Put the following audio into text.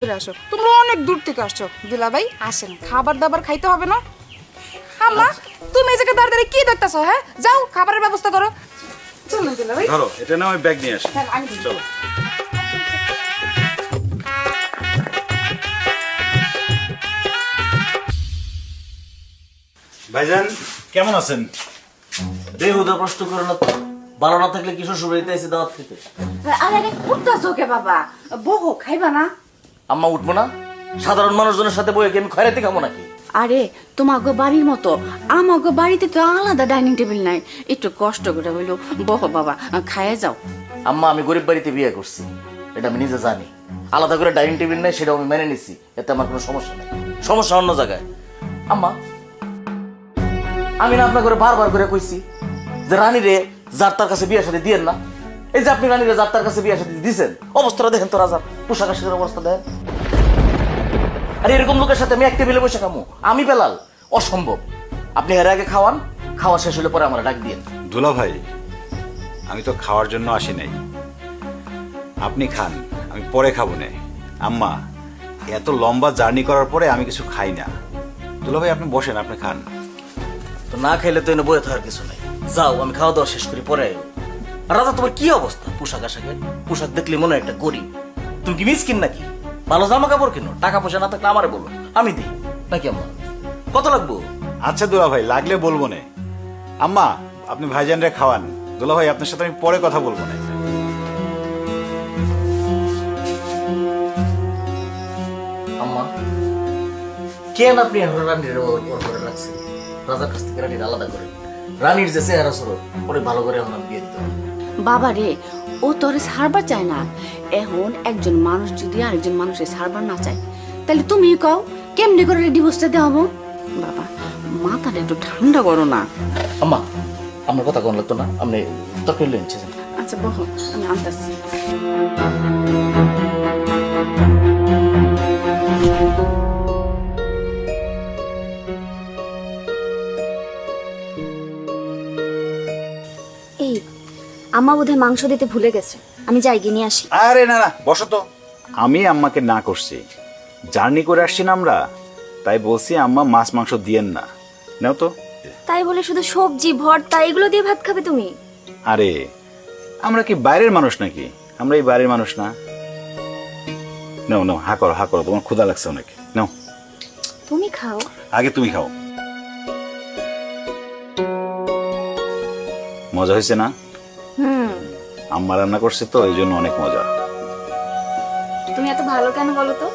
আসো, তোমরা অনেক দূর থেকে আসছো। দুলাভাই আসেন, খাবার দাবার খাইতে হবে না? আম্মা, তুমি এই জায়গায় দাঁড়িয়ে কি দেখতেছো? হ্যাঁ, যাও খাবারের ব্যবস্থা করো। চলুন দুলাভাই। ধরো এটা না, আমি ব্যাগ নিয়ে আসি। হ্যাঁ, আমি দিচ্ছি। চলো। ভাইজান কেমন আছেন? বেহুদা প্রশ্ন করে না তো। ভালো না থাকলে কি শ্বশুর বাড়িতে এসে দাওয়াত খেতে? আরে উঠতেছো কে বাবা? বহো, খাইবা না? আম্মা উঠবো না? সাধারণ মানুষজনের সাথে বইয়ে কি আমি খয়রাতি খাবো নাকি? আরে তোমাকে বাড়ির মতো আমাকে বাড়িতে তো আলাদা ডাইনিং টেবিল নাই, একটু কষ্ট করে হইলো বহ বাবা, খাইয়া যাও। আম্মা আমি গরিব বাড়িতে বিয়ে করছি, এটা আমি নিজে জানি। আলাদা করে ডাইনিং টেবিল নেই সেটাও আমি মেনে নিছি, এতে আমার কোনো সমস্যা নেই। সমস্যা অন্য জায়গায়। আম্মা আমি না আপনার করে বারবার করে কইছি যে রানীরে যার তার কাছে বিয়ে সাথে দিয়েন না। এই যে আপনি রানীরে যার তার কাছে বিয়ে সাথে দিয়েছেন, অবস্থাটা দেখেন তো রাজার, পোশাক আশাকের অবস্থা দেখেন। আর এরকম লোকের সাথে আমি এক টেবিলে বসে খামু? আমি বেলাল? অসম্ভব। আপনি এর আগে খাওয়ান, খাওয়া শেষ হলে পরে আমার ডাক দিন। দুলা ভাই, আমি তো খাওয়ার জন্য আসি নাই। আপনি খান, আমি পরে খাবো না। আম্মা, এত লম্বা জার্নি করার পরে আমি কিছু খাই না। দুলা ভাই আপনি বসেন, আপনি খান। তো না খাইলে তো এনে বয়ে থাকার কিছু নাই। যাও, আমি খাওয়া দাওয়া শেষ করি পরে আইও। আর রাজা তোমার কি অবস্থা পোশাক আশাকের? পোশাক দেখলে মনে হয় একটা গরিব। তুমি কি মিসকিন নাকি? ভালো জামা কাপড় কিনো, টাকা পয়সা না থাকলে আমারে বলো, আমি দিই। নাকি আম্মা? কত লাগবো? আচ্ছা দুলা ভাই, লাগলে বলবো না। আম্মা আপনি ভাইজানরে খাওয়ান। দুলা ভাই আপনার সাথে আমি পরে কথা বলবো না। আম্মা কেন আপনি এখন রানীর ওর করে রাখছেন? রাজার কাছ থেকে রানীর আলাদা করে। রানীর যে চেহারা স্বরূপ অনেক ভালো করে এখন আমি বিয়ে দিতে হবে। বাবা রে, ও তোরে ছাড়বার চায় না। এখন একজন মানুষ যদি আরেকজন মানুষের ছাড়বার না চায়, তাহলে তুমি কও কেমনি করে ডিভোর্সটা দেওয়াবো? বাবা, মাথাটা একটু ঠান্ডা করো না। আম্মা আমার কথা কোন লাগতো না, আপনি তরকারি লয়ে নিচ্ছেন। আচ্ছা বহ, আমি আনতেছি। এই আম্মা বোধহয় মাংস দিতে ভুলে গেছে, আমি যাই গিয়ে নিয়ে আসি। আরে না না, বসো তো। আমি আম্মাকে না করছি, জার্নি করে আসছি না আমরা, তাই বলছি আম্মা মাছ মাংস দিয়েন না। নাও তো। তাই বলে শুধু সবজি ভর্তা এগুলো দিয়ে ভাত খাবে তুমি? আরে আমরা কি বাইরের মানুষ নাকি? আমরা এই বাইরের মানুষ না। নাও নাও, হা করো হা করো, তোমার ক্ষুধা লাগছে অনেক। নাও তুমি খাও। আগে তুমি খাও। মজা হয়েছে না? আম্মা রান্না করছে তো এই জন্য অনেক মজা। তুমি এত ভালো কেন বলো তো?